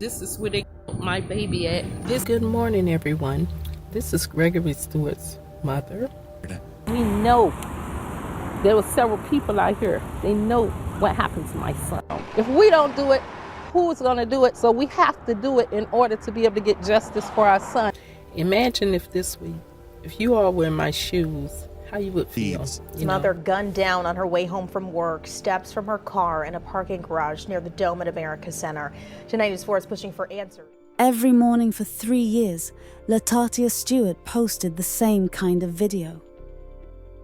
This is where they got my baby at. Good morning, everyone. This is Gregory Stewart's mother. We know there were several people out here. They know what happened to my son. If we don't do it, who's going to do it? So we have to do it in order to be able to get justice for our son. Imagine if you all were in my shoes, how you would feel. His mother gunned down on her way home from work, steps from her car in a parking garage near the Dome at America Center. Tonight News 4 is pushing for answers. Every morning for 3 years, Latatia Stewart posted the same kind of video.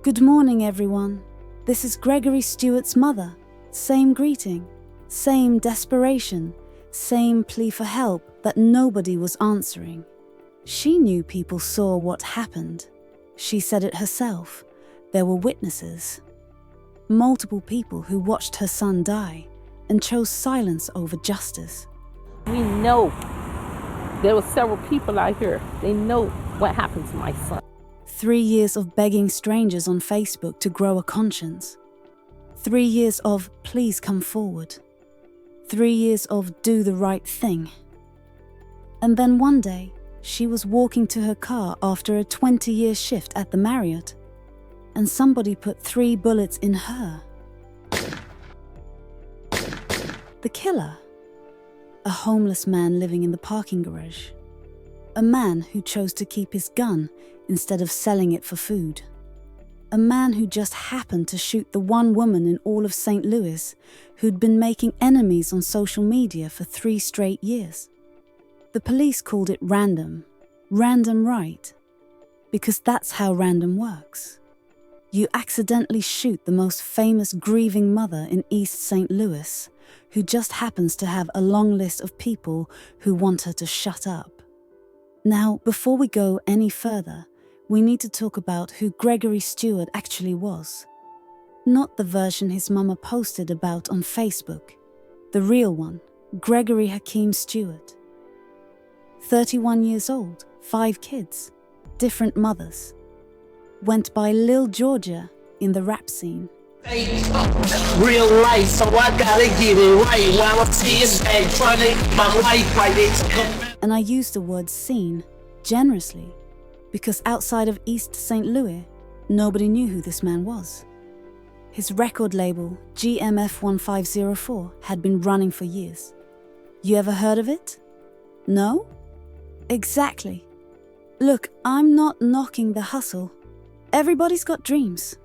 Good morning, everyone. This is Gregory Stewart's mother. Same greeting, same desperation, same plea for help that nobody was answering. She knew people saw what happened. She said it herself. There were witnesses. Multiple people who watched her son die and chose silence over justice. We know there were several people out here. They know what happened to my son. 3 years of begging strangers on Facebook to grow a conscience. 3 years of please come forward. 3 years of do the right thing. And then one day, she was walking to her car after a 20-year shift at the Marriott, and somebody put 3 bullets in her. The killer, a homeless man living in the parking garage. A man who chose to keep his gun instead of selling it for food. A man who just happened to shoot the one woman in all of St. Louis who'd been making enemies on social media for 3 straight years. The police called it random right, because that's how random works. You accidentally shoot the most famous grieving mother in East St. Louis, who just happens to have a long list of people who want her to shut up. Now, before we go any further, we need to talk about who Gregory Stewart actually was. Not the version his mama posted about on Facebook. The real one, Gregory Hakeem Stewart. 31 years old, 5 kids, different mothers. Went by Lil Georgia in the rap scene. Real life, so I gotta get it right. While I see it back, trying to get my life right. And I use the word scene generously, because outside of East St. Louis, nobody knew who this man was. His record label, GMF 1504, had been running for years. You ever heard of it? No? Exactly. Look, I'm not knocking the hustle. Everybody's got dreams.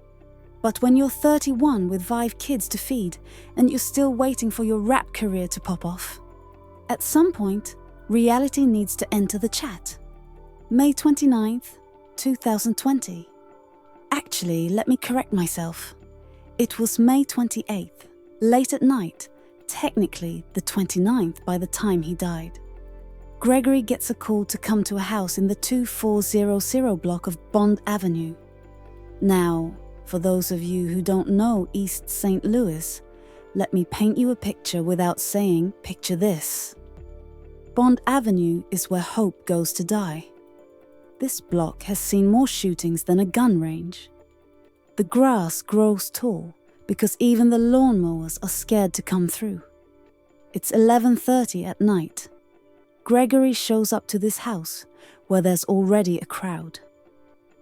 But when you're 31 with 5 kids to feed and you're still waiting for your rap career to pop off, at some point, reality needs to enter the chat. May 29th, 2020. Actually, let me correct myself. It was May 28th, late at night, technically the 29th by the time he died. Gregory gets a call to come to a house in the 2400 block of Bond Avenue. Now, for those of you who don't know East St. Louis, let me paint you a picture without saying, picture this. Bond Avenue is where hope goes to die. This block has seen more shootings than a gun range. The grass grows tall because even the lawnmowers are scared to come through. It's 11:30 at night. Gregory shows up to this house where there's already a crowd.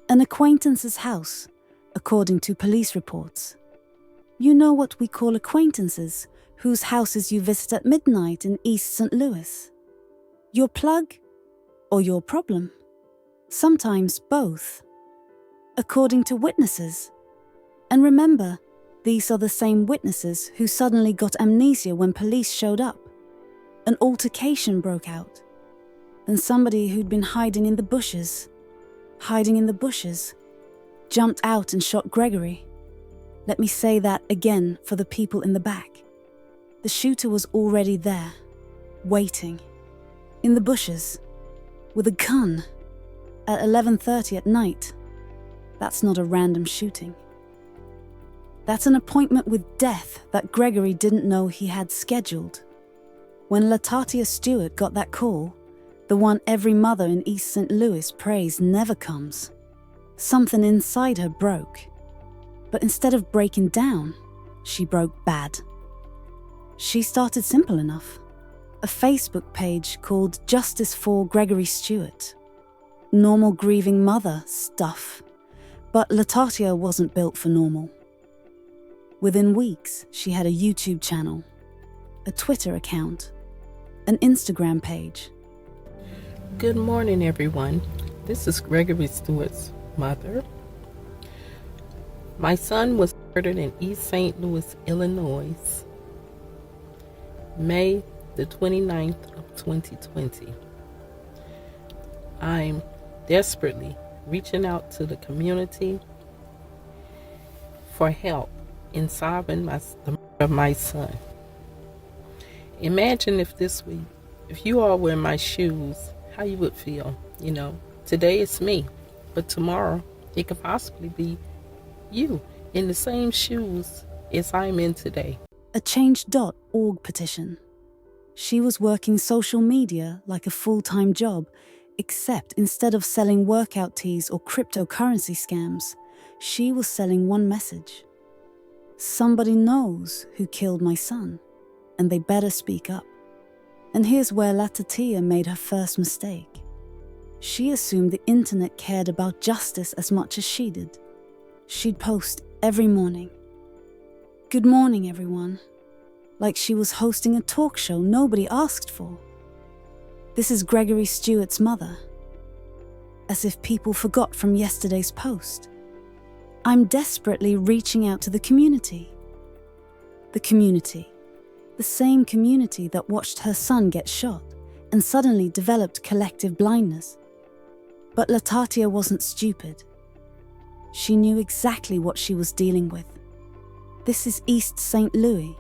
An acquaintance's house, according to police reports. You know what we call acquaintances, whose houses you visit at midnight in East St. Louis. Your plug or your problem? Sometimes both. According to witnesses. And remember, these are the same witnesses who suddenly got amnesia when police showed up. An altercation broke out. Then somebody who'd been hiding in the bushes, jumped out and shot Gregory. Let me say that again for the people in the back. The shooter was already there, waiting, in the bushes, with a gun, at 11:30 at night. That's not a random shooting. That's an appointment with death that Gregory didn't know he had scheduled. When Latatia Stewart got that call, the one every mother in East St. Louis prays never comes, something inside her broke. But instead of breaking down, she broke bad. She started simple enough. a Facebook page called Justice for Gregory Stewart. Normal grieving mother stuff. But Latatia wasn't built for normal. Within weeks, she had a YouTube channel, a Twitter account, an Instagram page. Good morning, everyone. This is Gregory Stewart's mother. My son was murdered in East St. Louis, Illinois, May the 29th of 2020. I'm desperately reaching out to the community for help in solving the murder of my son. Imagine if this week, if you all were in my shoes, how you would feel. Today it's me, but tomorrow it could possibly be you in the same shoes as I'm in today. A Change.org petition. She was working social media like a full-time job, except instead of selling workout tees or cryptocurrency scams, she was selling one message. Somebody knows who killed my son, and they better speak up. And here's where Latatia made her first mistake. She assumed the internet cared about justice as much as she did. She'd post every morning. Good morning, everyone. Like she was hosting a talk show nobody asked for. This is Gregory Stewart's mother. As if people forgot from yesterday's post. I'm desperately reaching out to the community. The community. The same community that watched her son get shot and suddenly developed collective blindness. But Latatia wasn't stupid. She knew exactly what she was dealing with. This is East St. Louis,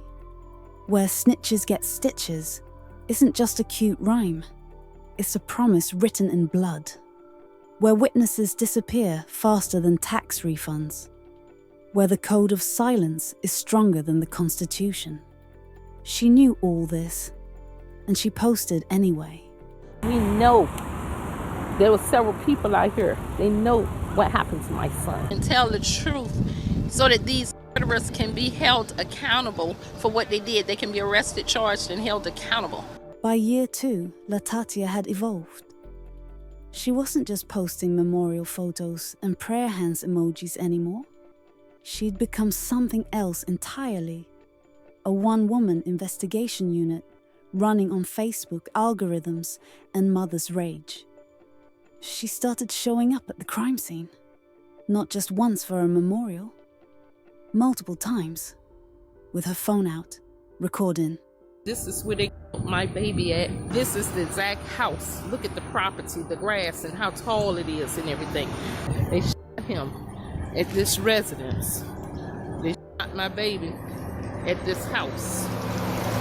where snitches get stitches isn't just a cute rhyme. It's a promise written in blood. Where witnesses disappear faster than tax refunds. Where the code of silence is stronger than the Constitution. She knew all this, and she posted anyway. We know there were several people out here. They know what happened to my son. And tell the truth so that these murderers can be held accountable for what they did. They can be arrested, charged, and held accountable. By year 2, Latatia had evolved. She wasn't just posting memorial photos and prayer hands emojis anymore. She'd become something else entirely. A one-woman investigation unit running on Facebook algorithms and mother's rage. She started showing up at the crime scene. Not just once for a memorial. Multiple times. With her phone out, recording. This is where they killed my baby at. This is the exact house. Look at the property, the grass, and how tall it is and everything. They shot him at this residence. They shot my baby at this house.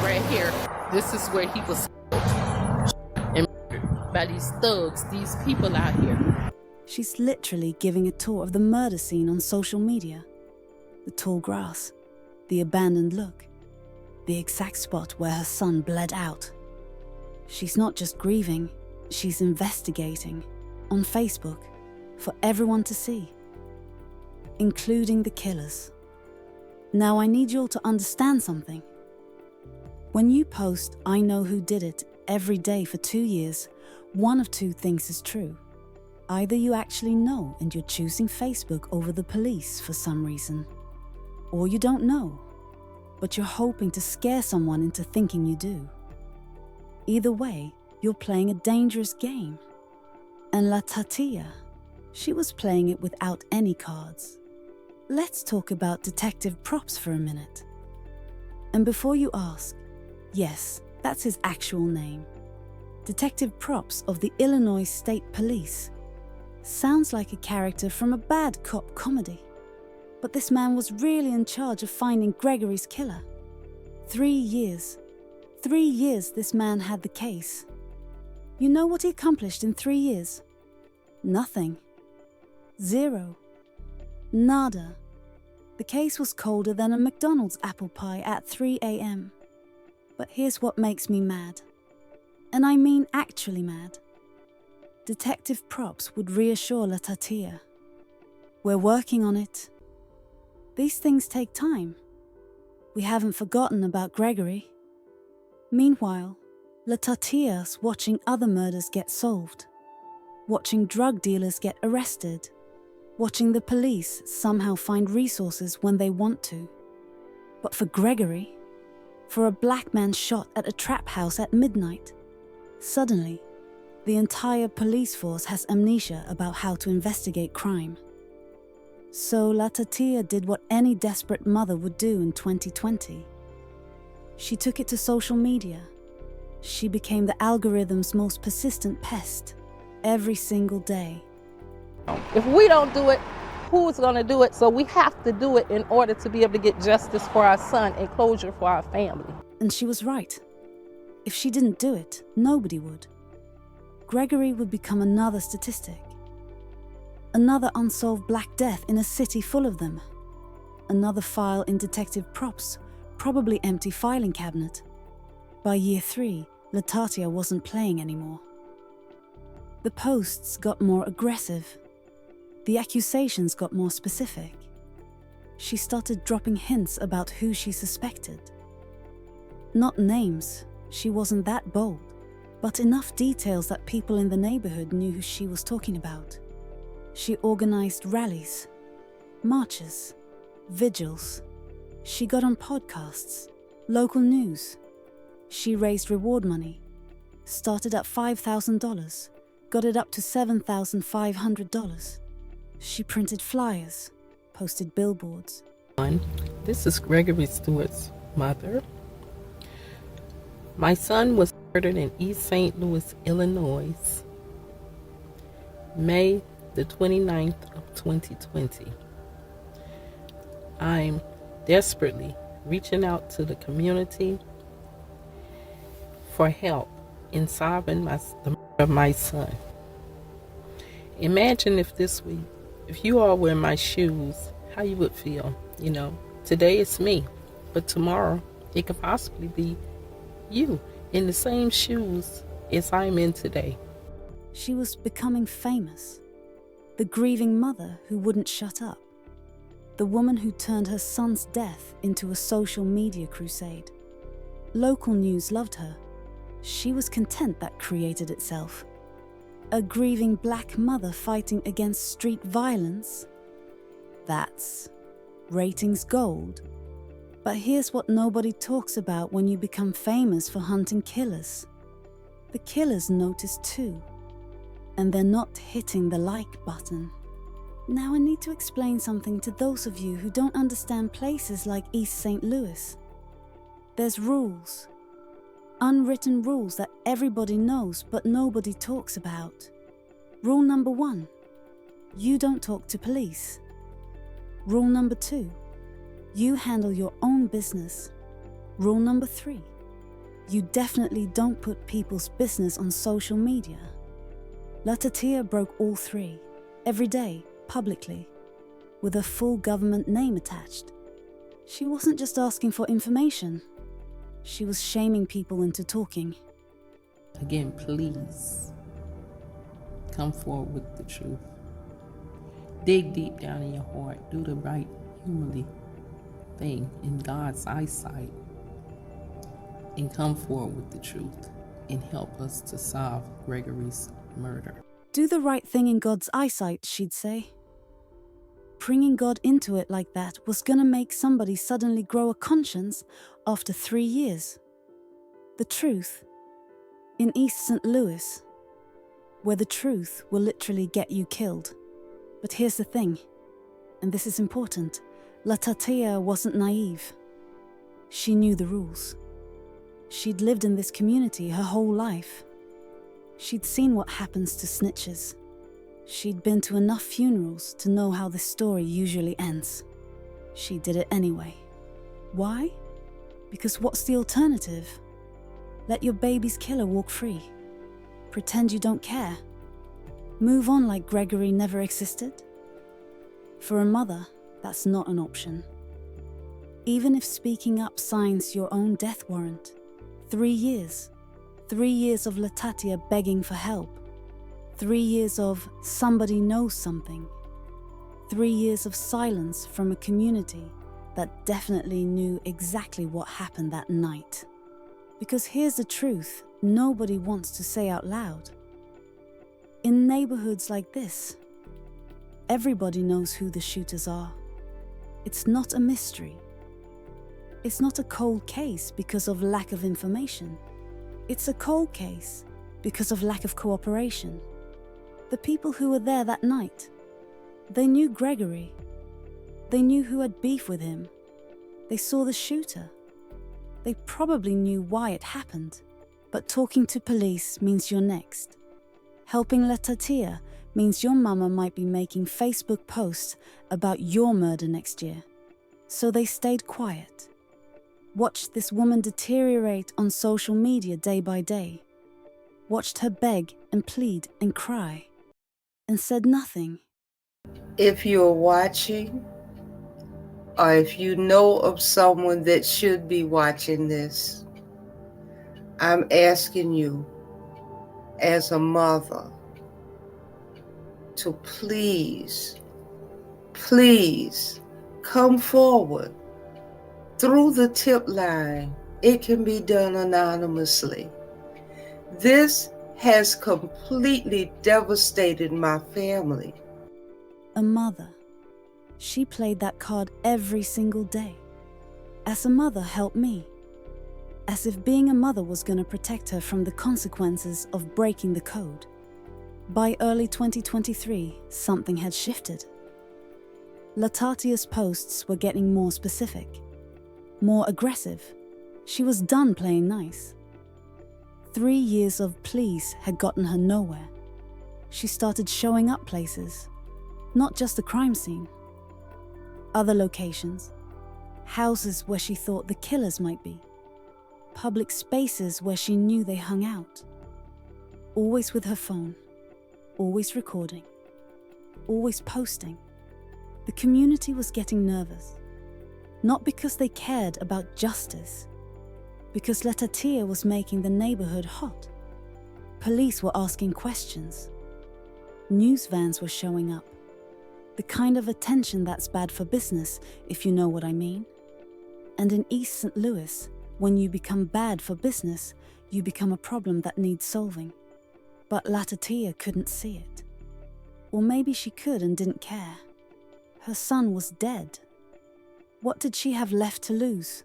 Right here. This is where he was killed and murdered by these thugs, these people out here. She's literally giving a tour of the murder scene on social media. The tall grass, the abandoned look. The exact spot where her son bled out. She's not just grieving, she's investigating on Facebook for everyone to see, including the killers. Now I need you all to understand something. When you post "I know who did it" every day for 2 years, one of two things is true. Either you actually know and you're choosing Facebook over the police for some reason, or you don't know, but you're hoping to scare someone into thinking you do. Either way, you're playing a dangerous game. And Latatia, she was playing it without any cards. Let's talk about Detective Props for a minute. And before you ask, yes, that's his actual name. Detective Props of the Illinois State Police. Sounds like a character from a bad cop comedy. But this man was really in charge of finding Gregory's killer. 3 years. 3 years this man had the case. You know what he accomplished in 3 years? Nothing. Zero. Nada. The case was colder than a McDonald's apple pie at 3 a.m. But here's what makes me mad. And I mean actually mad. Detective Props would reassure Latatia. We're working on it. These things take time. We haven't forgotten about Gregory. Meanwhile, Latatia's watching other murders get solved, watching drug dealers get arrested, watching the police somehow find resources when they want to. But for Gregory, for a black man shot at a trap house at midnight, suddenly, the entire police force has amnesia about how to investigate crime. So Latatia did what any desperate mother would do in 2020. She took it to social media. She became the algorithm's most persistent pest every single day. If we don't do it, who's going to do it? So we have to do it in order to be able to get justice for our son and closure for our family. And she was right. If she didn't do it, nobody would. Gregory would become another statistic. Another unsolved black death in a city full of them. Another file in Detective Prop's probably empty filing cabinet. By year 3, Latatia wasn't playing anymore. The posts got more aggressive. The accusations got more specific. She started dropping hints about who she suspected. Not names, she wasn't that bold, but enough details that people in the neighborhood knew who she was talking about. She organized rallies, marches, vigils. She got on podcasts, local news. She raised reward money, started at $5,000, got it up to $7,500. She printed flyers, posted billboards. This is Gregory Stewart's mother. My son was murdered in East St. Louis, Illinois, May the 29th of 2020. I'm desperately reaching out to the community for help in solving the murder of my son. Imagine if this week, if you all were in my shoes, how you would feel. Today it's me, but tomorrow it could possibly be you in the same shoes as I'm in today. She was becoming famous. The grieving mother who wouldn't shut up. The woman who turned her son's death into a social media crusade. Local news loved her. She was content that created itself. A grieving black mother fighting against street violence. That's ratings gold. But here's what nobody talks about when you become famous for hunting killers. The killers notice too. And they're not hitting the like button. Now I need to explain something to those of you who don't understand places like East St. Louis. There's rules. Unwritten rules that everybody knows but nobody talks about. Rule number 1, you don't talk to police. Rule number 2, you handle your own business. Rule number 3, you definitely don't put people's business on social media. Latatia broke all 3, every day, publicly, with a full government name attached. She wasn't just asking for information. She was shaming people into talking. Again, please come forward with the truth. Dig deep down in your heart. Do the right, humanly thing in God's eyesight. And come forward with the truth and help us to solve Gregory's murder. Do the right thing in God's eyesight, she'd say. Bringing God into it like that was gonna make somebody suddenly grow a conscience after 3 years. The truth, in East St. Louis, where the truth will literally get you killed. But here's the thing, and this is important, Latatia wasn't naive. She knew the rules. She'd lived in this community her whole life. She'd seen what happens to snitches. She'd been to enough funerals to know how this story usually ends. She did it anyway. Why? Because what's the alternative? Let your baby's killer walk free. Pretend you don't care. Move on like Gregory never existed. For a mother, that's not an option. Even if speaking up signs your own death warrant. 3 years. 3 years of Latatia begging for help. 3 years of somebody knows something. 3 years of silence from a community that definitely knew exactly what happened that night. Because here's the truth nobody wants to say out loud. In neighborhoods like this, everybody knows who the shooters are. It's not a mystery. It's not a cold case because of lack of information. It's a cold case because of lack of cooperation. The people who were there that night, they knew Gregory. They knew who had beef with him. They saw the shooter. They probably knew why it happened. But talking to police means you're next. Helping La Tatia means your mama might be making Facebook posts about your murder next year. So they stayed quiet. Watched this woman deteriorate on social media day by day. Watched her beg and plead and cry. And said nothing. If you're watching, or if you know of someone that should be watching this, I'm asking you as a mother to please come forward through the tip line. It can be done anonymously. This has completely devastated my family. A mother. She played that card every single day. As a mother helped me. As if being a mother was going to protect her from the consequences of breaking the code. By early 2023, something had shifted. Latatia's posts were getting more specific, more aggressive. She was done playing nice. 3 years of pleas had gotten her nowhere. She started showing up places, not just the crime scene. Other locations, houses where she thought the killers might be, public spaces where she knew they hung out. Always with her phone, always recording, always posting. The community was getting nervous, not because they cared about justice, because Letatia was making the neighborhood hot. Police were asking questions. News vans were showing up. The kind of attention that's bad for business, if you know what I mean. And in East St. Louis, when you become bad for business, you become a problem that needs solving. But Letatia couldn't see it. Or maybe she could and didn't care. Her son was dead. What did she have left to lose?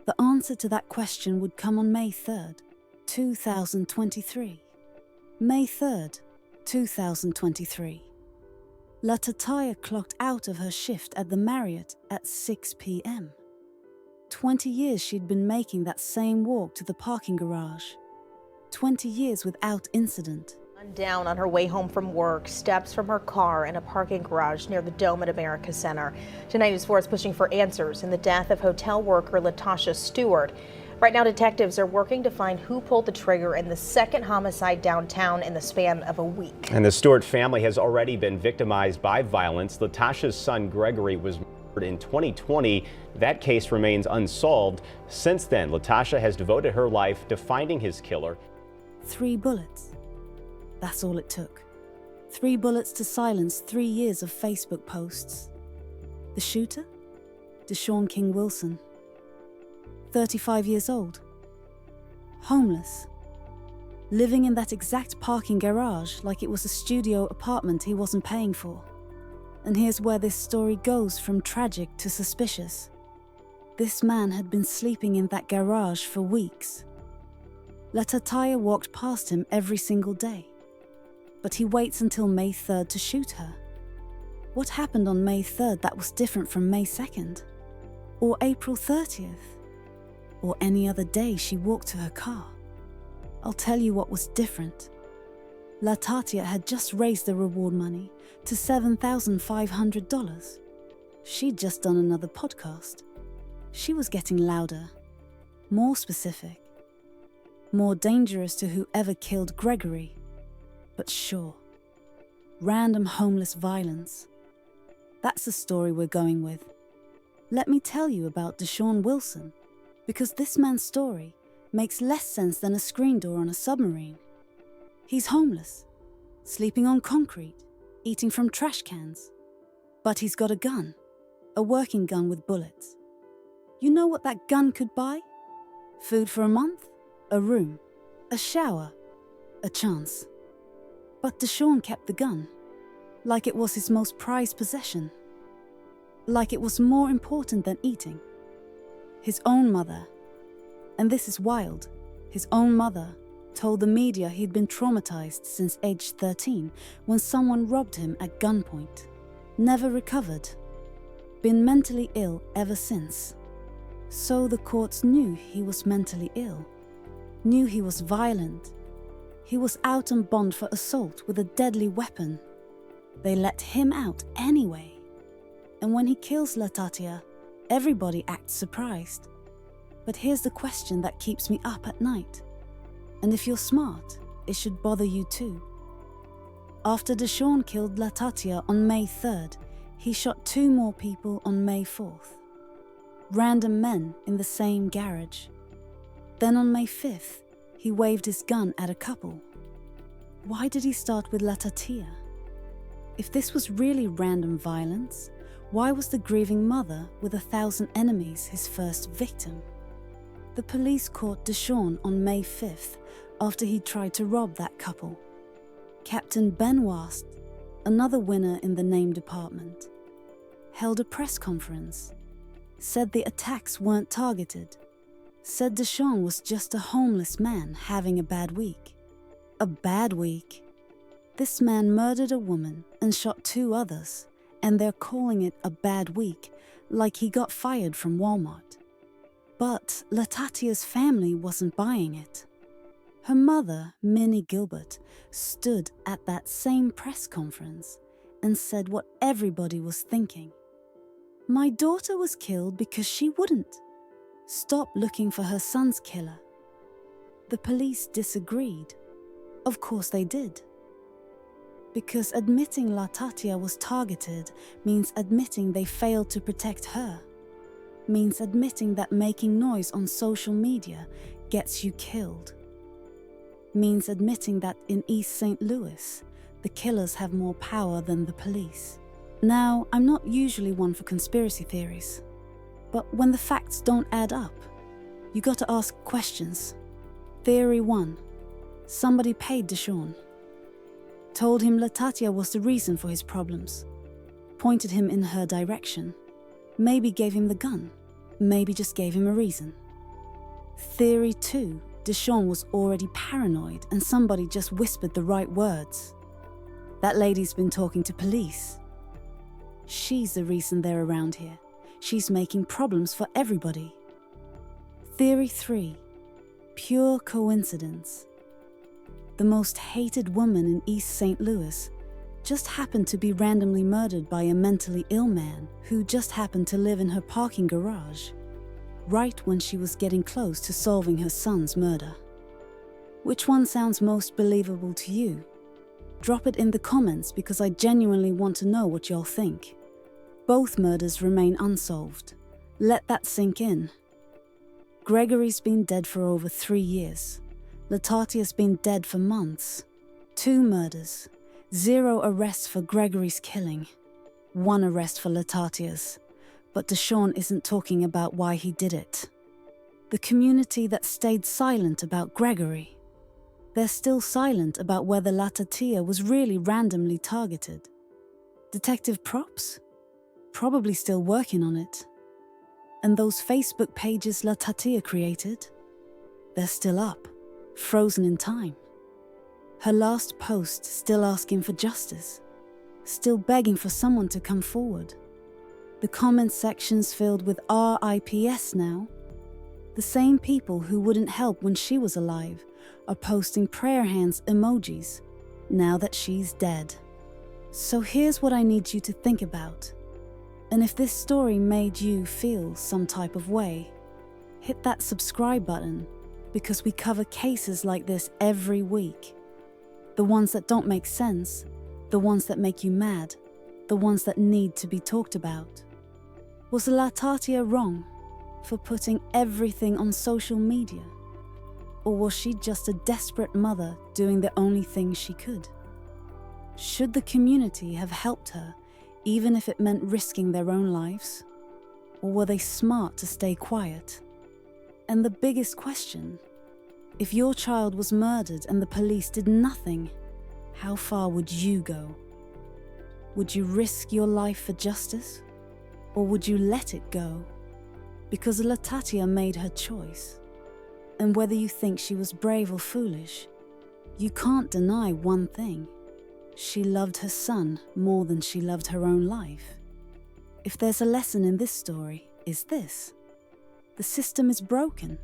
The answer to that question would come on May 3rd, 2023. May 3rd, 2023. Letatia clocked out of her shift at the Marriott at 6 p.m. 20 years she'd been making that same walk to the parking garage. 20 years without incident. Down on her way home from work, steps from her car in a parking garage near the Dome at America Center. Tonight News 4 is pushing for answers in the death of hotel worker Latasha Stewart. Right now, detectives are working to find who pulled the trigger in the second homicide downtown in the span of a week. And the Stewart family has already been victimized by violence. Latasha's son Gregory was murdered in 2020. That case remains unsolved. Since then, Latasha has devoted her life to finding his killer. 3 bullets. That's all it took. 3 bullets to silence 3 years of Facebook posts. The shooter? Deshaun King Wilson. 35 years old. Homeless. Living in that exact parking garage like it was a studio apartment he wasn't paying for. And here's where this story goes from tragic to suspicious. This man had been sleeping in that garage for weeks. Letatia walked past him every single day. But he waits until May 3rd to shoot her. What happened on May 3rd that was different from May 2nd? Or April 30th? Or any other day she walked to her car? I'll tell you what was different. Letatia had just raised the reward money to $7,500. She'd just done another podcast. She was getting louder, more specific, more dangerous to whoever killed Gregory. But sure, random homeless violence. That's the story we're going with. Let me tell you about Deshaun Wilson, because this man's story makes less sense than a screen door on a submarine. He's homeless, sleeping on concrete, eating from trash cans. But he's got a gun, a working gun with bullets. You know what that gun could buy? Food for a month, a room, a shower, a chance. But Deshawn kept the gun, like it was his most prized possession. Like it was more important than eating. His own mother, and this is wild, his own mother told the media he'd been traumatized since age 13 when someone robbed him at gunpoint. Never recovered. Been mentally ill ever since. So the courts knew he was mentally ill. Knew he was violent. He was out on bond for assault with a deadly weapon. They let him out anyway. And when he kills Latatia, everybody acts surprised. But here's the question that keeps me up at night. And if you're smart, it should bother you too. After Deshawn killed Latatia on May 3rd, he shot 2 more people on May 4th. Random men in the same garage. Then on May 5th, he waved his gun at a couple. Why did he start with Latatia? If this was really random violence, why was the grieving mother with 1,000 enemies his first victim? The police caught Deshawn on May 5th after he tried to rob that couple. Captain Ben Wast, another winner in the name department, held a press conference, said the attacks weren't targeted, said Deshawn was just a homeless man having a bad week. A bad week? This man murdered a woman and shot 2 others, and they're calling it a bad week, like he got fired from Walmart. But Latatia's family wasn't buying it. Her mother, Minnie Gilbert, stood at that same press conference and said what everybody was thinking. My daughter was killed because she wouldn't stop looking for her son's killer. The police disagreed. Of course they did. Because admitting Latatia was targeted means admitting they failed to protect her. Means admitting that making noise on social media gets you killed. Means admitting that in East St. Louis, the killers have more power than the police. Now, I'm not usually one for conspiracy theories, but when the facts don't add up, you got to ask questions. Theory 1. Somebody paid Deshawn. Told him Latatia was the reason for his problems. Pointed him in her direction. Maybe gave him the gun. Maybe just gave him a reason. Theory 2. Deshawn was already paranoid and somebody just whispered the right words. That lady's been talking to police. She's the reason they're around here. She's making problems for everybody. Theory 3. Pure coincidence. The most hated woman in East St. Louis just happened to be randomly murdered by a mentally ill man who just happened to live in her parking garage, right when she was getting close to solving her son's murder. Which one sounds most believable to you? Drop it in the comments because I genuinely want to know what y'all think. Both murders remain unsolved. Let that sink in. Gregory's been dead for over 3 years. Latatia's been dead for months. 2 murders. 0 arrests for Gregory's killing. 1 arrest for Latatia's. But Deshawn isn't talking about why he did it. The community that stayed silent about Gregory. They're still silent about whether Latatia was really randomly targeted. Detective Props? Probably still working on it. And those Facebook pages Latatia created? They're still up, frozen in time. Her last post still asking for justice, still begging for someone to come forward. The comment sections filled with RIPS now. The same people who wouldn't help when she was alive are posting prayer hands emojis now that she's dead. So here's what I need you to think about. And if this story made you feel some type of way, hit that subscribe button because we cover cases like this every week. The ones that don't make sense, the ones that make you mad, the ones that need to be talked about. Was Latatia wrong for putting everything on social media? Or was she just a desperate mother doing the only thing she could? Should the community have helped her, even if it meant risking their own lives? Or were they smart to stay quiet? And the biggest question, if your child was murdered and the police did nothing, how far would you go? Would you risk your life for justice? Or would you let it go? Because Latatia made her choice. And whether you think she was brave or foolish, you can't deny one thing. She loved her son more than she loved her own life. If there's a lesson in this story, it's this. The system is broken.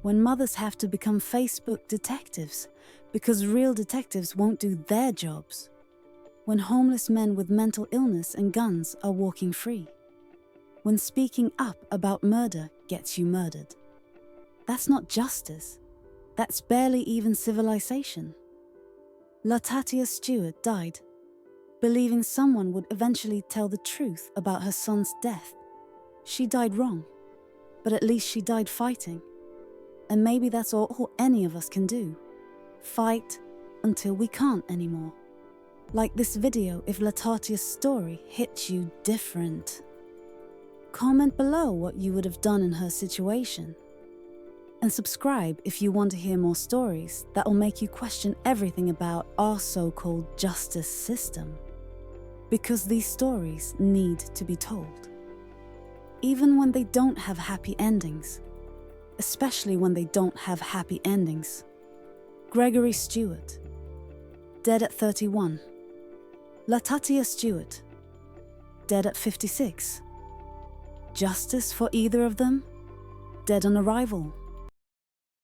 When mothers have to become Facebook detectives because real detectives won't do their jobs. When homeless men with mental illness and guns are walking free. When speaking up about murder gets you murdered. That's not justice. That's barely even civilization. Latatia Stewart died, believing someone would eventually tell the truth about her son's death. She died wrong, but at least she died fighting. And maybe that's all any of us can do. Fight until we can't anymore. Like this video if Latatia's story hits you different. Comment below what you would have done in her situation. And subscribe if you want to hear more stories that will make you question everything about our so-called justice system. Because these stories need to be told. Even when they don't have happy endings. Especially when they don't have happy endings. Gregory Stewart, dead at 31. Latatia Stewart, dead at 56. Justice for either of them? Dead on arrival.